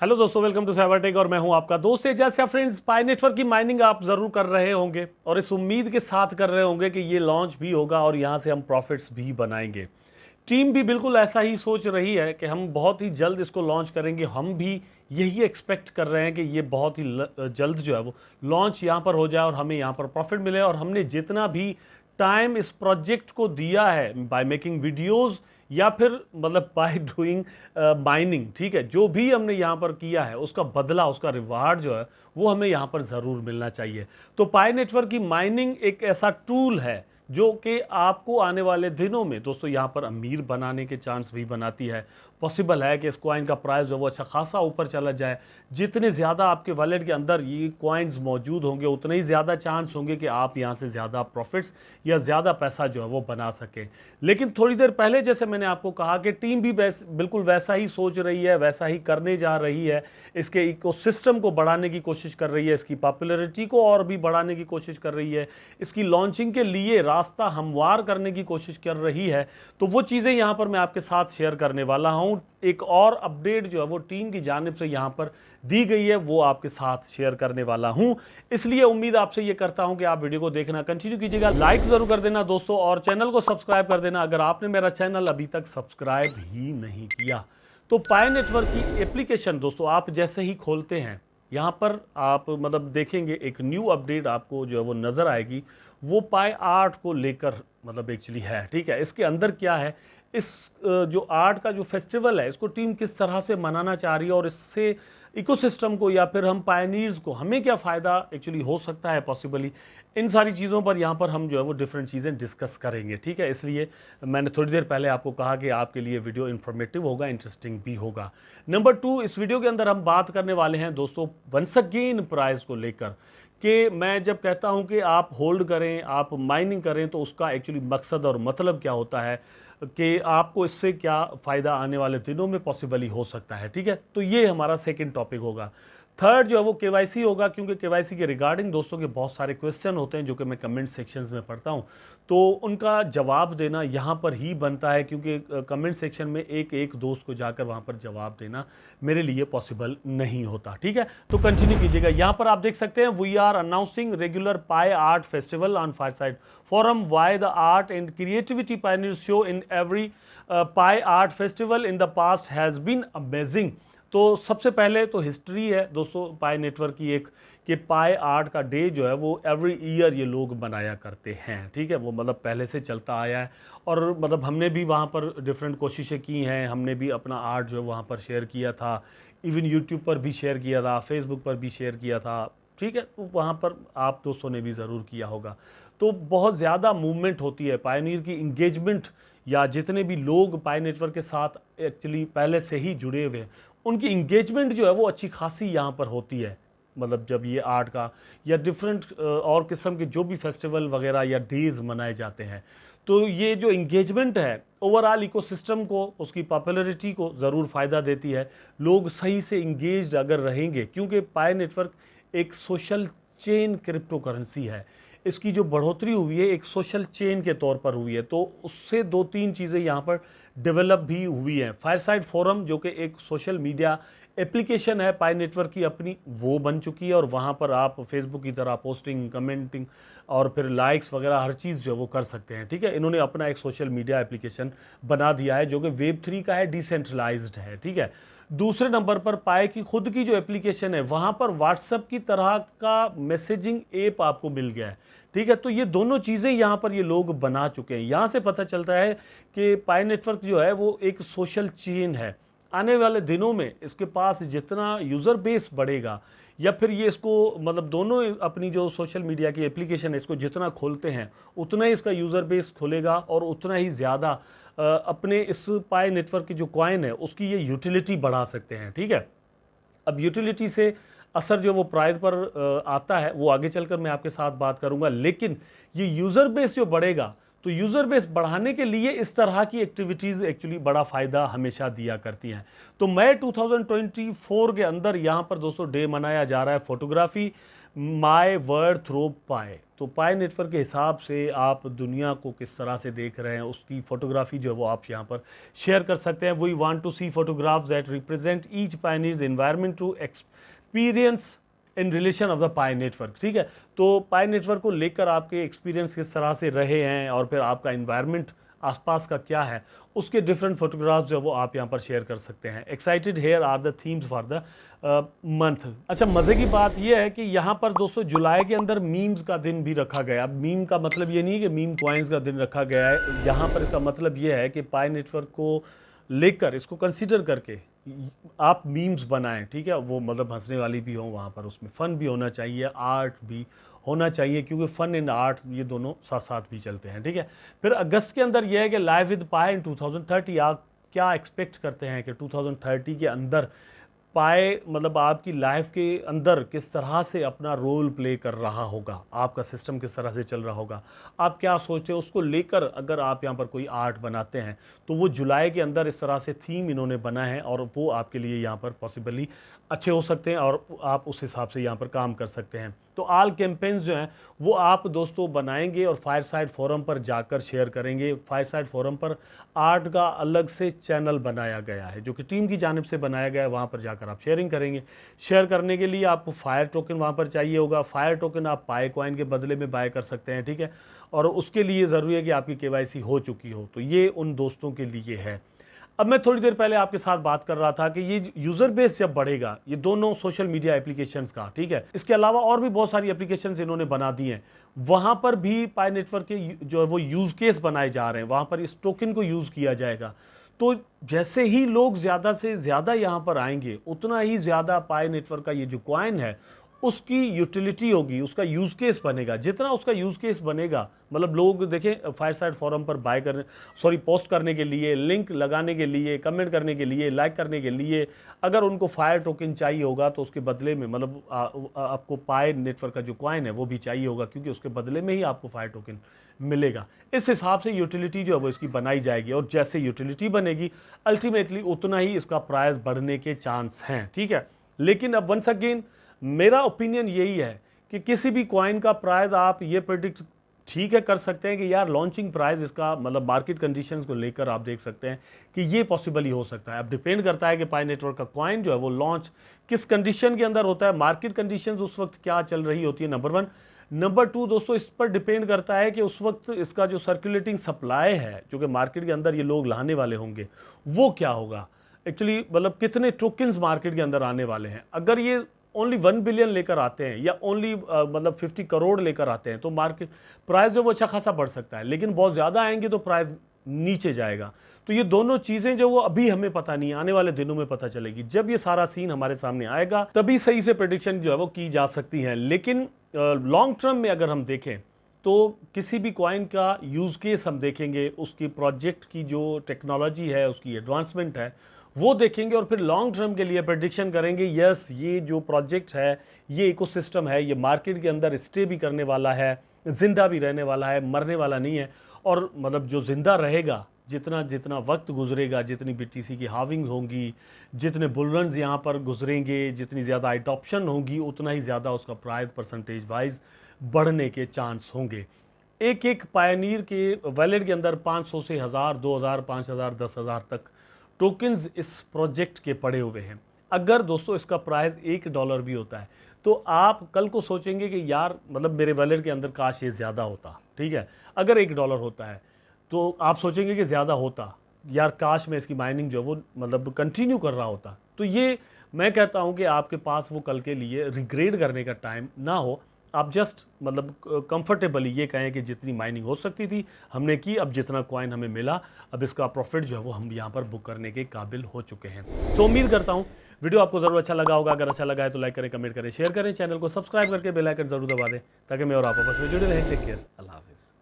Hello दोस्तों, welcome to Cybertech और मैं हूं आपका दोस्त एजाज। या फ्रेंड्स, पाई नेटवर्क की माइनिंग आप ज़रूर कर रहे होंगे और इस उम्मीद के साथ कर रहे होंगे कि ये लॉन्च भी होगा और यहां से हम प्रॉफिट्स भी बनाएंगे। टीम भी बिल्कुल ऐसा ही सोच रही है कि हम बहुत ही जल्द इसको लॉन्च करेंगे। हम भी यही एक्सपेक्ट कर रहे हैं कि ये बहुत ही जल्द जो है वो लॉन्च यहाँ पर हो जाए और हमें यहाँ पर प्रॉफिट मिले। और हमने जितना भी टाइम इस प्रोजेक्ट को दिया है बाय मेकिंग वीडियोस या फिर मतलब बाय डूइंग माइनिंग, ठीक है, जो भी हमने यहाँ पर किया है उसका बदला, उसका रिवार्ड जो है वो हमें यहाँ पर ज़रूर मिलना चाहिए। तो पाई नेटवर्क की माइनिंग एक ऐसा टूल है जो कि आपको आने वाले दिनों में दोस्तों यहाँ पर अमीर बनाने के चांस भी बनाती है। पॉसिबल है कि इस कॉइन का प्राइस जो वो अच्छा खासा ऊपर चला जाए। जितने ज़्यादा आपके वॉलेट के अंदर ये कॉइन्स मौजूद होंगे उतने ही ज़्यादा चांस होंगे कि आप यहाँ से ज़्यादा प्रॉफिट्स या ज़्यादा पैसा जो है वो बना सकें। लेकिन थोड़ी देर पहले जैसे मैंने आपको कहा कि टीम भी बिल्कुल वैसा ही सोच रही है, वैसा ही करने जा रही है। इसके इकोसिस्टम को बढ़ाने की कोशिश कर रही है, इसकी पॉपुलैरिटी को और भी बढ़ाने की कोशिश कर रही है, इसकी लॉन्चिंग के लिए रास्ता हमवार करने की कोशिश कर रही है। तो वो चीज़ें यहाँ पर मैं आपके साथ शेयर करने वाला हूँ। एक और अपडेट जो है वो टीम की जानिब से यहाँ पर दी गई है, वो आपके साथ शेयर करने वाला हूँ। इसलिए उम्मीद आपसे ये करता हूँ कि आप वीडियो को देखना कंटिन्यू कीजिएगा, लाइक ज़रूर कर देना दोस्तों और चैनल को सब्सक्राइब कर देना अगर आपने मेरा चैनल अभी तक सब्सक्राइब ही नहीं किया। तो पाई नेटवर्क की एप्लीकेशन दोस्तों आप जैसे ही खोलते हैं यहाँ पर आप मतलब देखेंगे एक न्यू अपडेट आपको जो है वो नज़र आएगी। वो पाई आर्ट को लेकर मतलब एक्चुअली है, ठीक है। इसके अंदर क्या है, इस जो आर्ट का जो फेस्टिवल है इसको टीम किस तरह से मनाना चाह रही है और इससे इकोसिस्टम को या फिर हम पायनियर्स को हमें क्या फ़ायदा एक्चुअली हो सकता है पॉसिबली, इन सारी चीज़ों पर यहाँ पर हम जो है वो डिफरेंट चीज़ें डिस्कस करेंगे, ठीक है। इसलिए मैंने थोड़ी देर पहले आपको कहा कि आपके लिए वीडियो इन्फॉर्मेटिव होगा, इंटरेस्टिंग भी होगा। नंबर 2, इस वीडियो के अंदर हम बात करने वाले हैं दोस्तों वंस अगेन प्राइस को लेकर कि मैं जब कहता हूं कि आप होल्ड करें, आप माइनिंग करें, तो उसका एक्चुअली मकसद और मतलब क्या होता है कि आपको इससे क्या फ़ायदा आने वाले दिनों में पॉसिबली हो सकता है, ठीक है। तो ये हमारा सेकंड टॉपिक होगा। थर्ड जो है वो केवाईसी होगा, क्योंकि केवाईसी के रिगार्डिंग दोस्तों के बहुत सारे क्वेश्चन होते हैं जो कि मैं कमेंट सेक्शंस में पढ़ता हूं, तो उनका जवाब देना यहाँ पर ही बनता है, क्योंकि कमेंट सेक्शन में एक एक दोस्त को जाकर वहाँ पर जवाब देना मेरे लिए पॉसिबल नहीं होता, ठीक है। तो कंटिन्यू कीजिएगा। यहाँ पर आप देख सकते हैं we are announcing regular Pi art festival on Fireside Forum why the art and creativity pioneers show in every Pi art festival in the past has been amazing. तो सबसे पहले तो हिस्ट्री है दोस्तों पाई नेटवर्क की एक, कि पाई आर्ट का डे जो है वो एवरी ईयर ये लोग बनाया करते हैं, ठीक है। वो मतलब पहले से चलता आया है और मतलब हमने भी वहाँ पर डिफरेंट कोशिशें की हैं, हमने भी अपना आर्ट जो है वहाँ पर शेयर किया था, इवन यूट्यूब पर भी शेयर किया था, फेसबुक पर भी शेयर किया था, ठीक है। तो वहाँ पर आप दोस्तों ने भी ज़रूर किया होगा। तो बहुत ज़्यादा मूवमेंट होती है, पायनियर की इंगेजमेंट या जितने भी लोग पाई नेटवर्क के साथ एक्चुअली पहले से ही जुड़े हुए हैं उनकी इंगेजमेंट जो है वो अच्छी खासी यहाँ पर होती है। मतलब जब ये आर्ट का या डिफरेंट और किस्म के जो भी फेस्टिवल वगैरह या डेज मनाए जाते हैं, तो ये जो इंगेजमेंट है ओवरऑल इकोसिस्टम को, उसकी पॉपुलैरिटी को ज़रूर फ़ायदा देती है। लोग सही से इंगेज्ड अगर रहेंगे, क्योंकि पाई नेटवर्क एक सोशल चेन क्रिप्टो करेंसी है, इसकी जो बढ़ोतरी हुई है एक सोशल चेन के तौर पर हुई है, तो उससे दो तीन चीज़ें यहाँ पर डेवलप भी हुई हैं। फायरसाइड फोरम जो कि एक सोशल मीडिया एप्लीकेशन है पाई नेटवर्क की अपनी, वो बन चुकी है और वहाँ पर आप फेसबुक की तरह पोस्टिंग, कमेंटिंग और फिर लाइक्स वगैरह हर चीज़ जो है वो कर सकते हैं, ठीक है। इन्होंने अपना एक सोशल मीडिया एप्लीकेशन बना दिया है जो कि वेब3 का है, डिसेंट्रलाइज्ड है, ठीक है। दूसरे नंबर पर पाई की खुद की जो एप्लीकेशन है वहाँ पर व्हाट्सएप की तरह का मैसेजिंग ऐप आपको मिल गया है, ठीक है। तो ये दोनों चीज़ें यहाँ पर ये लोग बना चुके हैं। यहाँ से पता चलता है कि पाई नेटवर्क जो है वो एक सोशल चेन है। आने वाले दिनों में इसके पास जितना यूज़र बेस बढ़ेगा या फिर ये इसको मतलब दोनों अपनी जो सोशल मीडिया की एप्लीकेशन है इसको जितना खोलते हैं उतना ही इसका यूज़र बेस खुलेगा और उतना ही ज़्यादा अपने इस पाई नेटवर्क की जो कॉइन है उसकी ये यूटिलिटी बढ़ा सकते हैं, ठीक है। अब यूटिलिटी से असर जो वो प्राइस पर आता है वो आगे चलकर मैं आपके साथ बात करूंगा, लेकिन ये यूज़र बेस जो बढ़ेगा तो यूज़र बेस बढ़ाने के लिए इस तरह की एक्टिविटीज़ एक्चुअली बड़ा फ़ायदा हमेशा दिया करती हैं। तो मैं 2024 के अंदर यहाँ पर दोस्तों डे मनाया जा रहा है फोटोग्राफी माय वर्ड थ्रो पाए। तो पाए नेटवर्क के हिसाब से आप दुनिया को किस तरह से देख रहे हैं उसकी फोटोग्राफी जो है वो आप यहाँ पर शेयर कर सकते हैं। We want to see photographs that represent each pioneers environment to experience in relation of the Pi network. ठीक है, तो पाई नेटवर्क को लेकर आपके एक्सपीरियंस किस तरह से रहे हैं और फिर आपका इन्वायरमेंट आसपास का क्या है, उसके डिफरेंट फोटोग्राफ्स जो है वो आप यहाँ पर शेयर कर सकते हैं। Excited here are the themes for the month. अच्छा, मज़े की बात यह है कि यहाँ पर दोस्तों जुलाई के अंदर मीम्स का दिन भी रखा गया। अब मीम का मतलब ये नहीं है कि मीम कॉइन्स का दिन रखा गया है, यहाँ पर इसका मतलब ये है कि पाई नेटवर्क को लेकर इसको कंसीडर करके आप मीम्स बनाएं। ठीक है, वो मतलब हंसने वाली भी हो, वहाँ पर उसमें फ़न भी होना चाहिए, आर्ट भी होना चाहिए, क्योंकि फ़न एंड आर्ट ये दोनों साथ साथ भी चलते हैं। ठीक है, फिर अगस्त के अंदर यह है कि लाइव विद पाई इन 2030। आप क्या एक्सपेक्ट करते हैं कि 2030 के अंदर पाए मतलब आपकी लाइफ के अंदर किस तरह से अपना रोल प्ले कर रहा होगा, आपका सिस्टम किस तरह से चल रहा होगा, आप क्या सोचते हैं उसको लेकर। अगर आप यहाँ पर कोई आर्ट बनाते हैं तो वो जुलाई के अंदर इस तरह से थीम इन्होंने बना है और वो आपके लिए यहाँ पर पॉसिबली अच्छे हो सकते हैं और आप उस हिसाब से यहाँ पर काम कर सकते हैं। तो ऑल कैंपेन्स जो हैं वो आप दोस्तों बनाएंगे और फायरसाइड फोरम पर जाकर शेयर करेंगे। फायरसाइड फोरम पर आर्ट का अलग से चैनल बनाया गया है जो कि टीम की जानिब से बनाया गया है, वहाँ पर जाकर आप शेयरिंग करेंगे। शेयर करने के लिए आपको फायर टोकन वहाँ पर चाहिए होगा। फायर टोकन आप पाए कॉइन के बदले में बाय कर सकते हैं। ठीक है, और उसके लिए ज़रूरी है कि आपकी KYC हो चुकी हो। तो ये उन दोस्तों के लिए है। अब मैं थोड़ी देर पहले आपके साथ बात कर रहा था कि ये यूज़र बेस जब बढ़ेगा, ये दोनों सोशल मीडिया एप्लीकेशंस का, ठीक है, इसके अलावा और भी बहुत सारी एप्लीकेशंस इन्होंने बना दी हैं, वहाँ पर भी पाई नेटवर्क के जो है वो यूज़ केस बनाए जा रहे हैं, वहाँ पर इस टोकन को यूज़ किया जाएगा। तो जैसे ही लोग ज़्यादा से ज़्यादा यहाँ पर आएंगे उतना ही ज़्यादा पाई नेटवर्क का ये जो कॉइन है उसकी यूटिलिटी होगी, उसका यूज़ केस बनेगा। जितना उसका यूज़ केस बनेगा, मतलब लोग देखें फायरसाइड फोरम पर पोस्ट करने के लिए, लिंक लगाने के लिए, कमेंट करने के लिए, लाइक करने के लिए, अगर उनको फायर टोकन चाहिए होगा तो उसके बदले में मतलब आपको पाई नेटवर्क का जो कॉइन है वो भी चाहिए होगा, क्योंकि उसके बदले में ही आपको फायर टोकन मिलेगा। इस हिसाब से यूटिलिटी जो है वो इसकी बनाई जाएगी और जैसे यूटिलिटी बनेगी अल्टीमेटली उतना ही इसका प्राइस बढ़ने के चांस हैं। ठीक है, लेकिन अब वंस अगेन मेरा ओपिनियन यही है कि किसी भी कॉइन का प्राइस आप ये प्रेडिक्ट ठीक है कर सकते हैं कि यार लॉन्चिंग प्राइस इसका मतलब मार्केट कंडीशंस को लेकर आप देख सकते हैं कि ये पॉसिबल ही हो सकता है। अब डिपेंड करता है कि पाई नेटवर्क का कॉइन जो है वो लॉन्च किस कंडीशन के अंदर होता है, मार्केट कंडीशंस उस वक्त क्या चल रही होती है, नंबर 1। नंबर 2 दोस्तों, इस पर डिपेंड करता है कि उस वक्त इसका जो सर्कुलेटिंग सप्लाई है जो कि मार्केट के अंदर ये लोग लाने वाले होंगे वो क्या होगा, एक्चुअली मतलब कितने टोकन्स मार्केट के अंदर आने वाले हैं। अगर ये ओनली 1 बिलियन लेकर आते हैं या ओनली मतलब 50 करोड़ लेकर आते हैं तो मार्केट प्राइस जो वो अच्छा खासा बढ़ सकता है, लेकिन बहुत ज़्यादा आएंगे तो प्राइस नीचे जाएगा। तो ये दोनों चीज़ें जो वो अभी हमें पता नहीं, आने वाले दिनों में पता चलेगी। जब ये सारा सीन हमारे सामने आएगा तभी सही से प्रेडिक्शन जो है वो की जा सकती है। लेकिन लॉन्ग टर्म में अगर हम देखें तो किसी भी कॉइन का यूज़ केस हम देखेंगे, उसकी प्रोजेक्ट की जो टेक्नोलॉजी है, उसकी एडवांसमेंट है वो देखेंगे और फिर लॉन्ग टर्म के लिए प्रेडिक्शन करेंगे। यस, ये जो प्रोजेक्ट है, ये इकोसिस्टम है, ये मार्केट के अंदर स्टे भी करने वाला है, जिंदा भी रहने वाला है, मरने वाला नहीं है। और मतलब जो जिंदा रहेगा, जितना जितना वक्त गुजरेगा, जितनी BTC की हाविंग होंगी, जितने बुलरन्स यहाँ पर गुजरेंगे, जितनी ज़्यादा अडॉप्शन होगी, उतना ही ज़्यादा उसका प्राइस परसेंटेज वाइज बढ़ने के चांस होंगे। एक एक पायनियर के वैलेट के अंदर 500 से 1000, 2000, 5000, 10,000 तक टोकन्स इस प्रोजेक्ट के पड़े हुए हैं। अगर दोस्तों इसका प्राइस $1 भी होता है तो आप कल को सोचेंगे कि यार मतलब मेरे वैलेट के अंदर काश ये ज़्यादा होता। ठीक है, अगर $1 होता है तो आप सोचेंगे कि ज़्यादा होता, यार काश मैं इसकी माइनिंग जो है वो मतलब कंटिन्यू कर रहा होता। तो ये मैं कहता हूँ कि आपके पास वो कल के लिए रिग्रेट करने का टाइम ना हो। आप जस्ट मतलब कंफर्टेबली ये कहें कि जितनी माइनिंग हो सकती थी हमने की, अब जितना कॉइन हमें मिला, अब इसका प्रॉफिट जो है वो हम यहाँ पर बुक करने के काबिल हो चुके हैं। तो उम्मीद करता हूँ वीडियो आपको ज़रूर अच्छा लगा होगा। अगर अच्छा लगा है तो लाइक करें, कमेंट करें, शेयर करें, चैनल को सब्सक्राइब करके बेल आइकन जरूर दबा दें ताकि मैं और आप आपस में जुड़े रहें। टेक केयर, अल्लाह हाफ़िज़।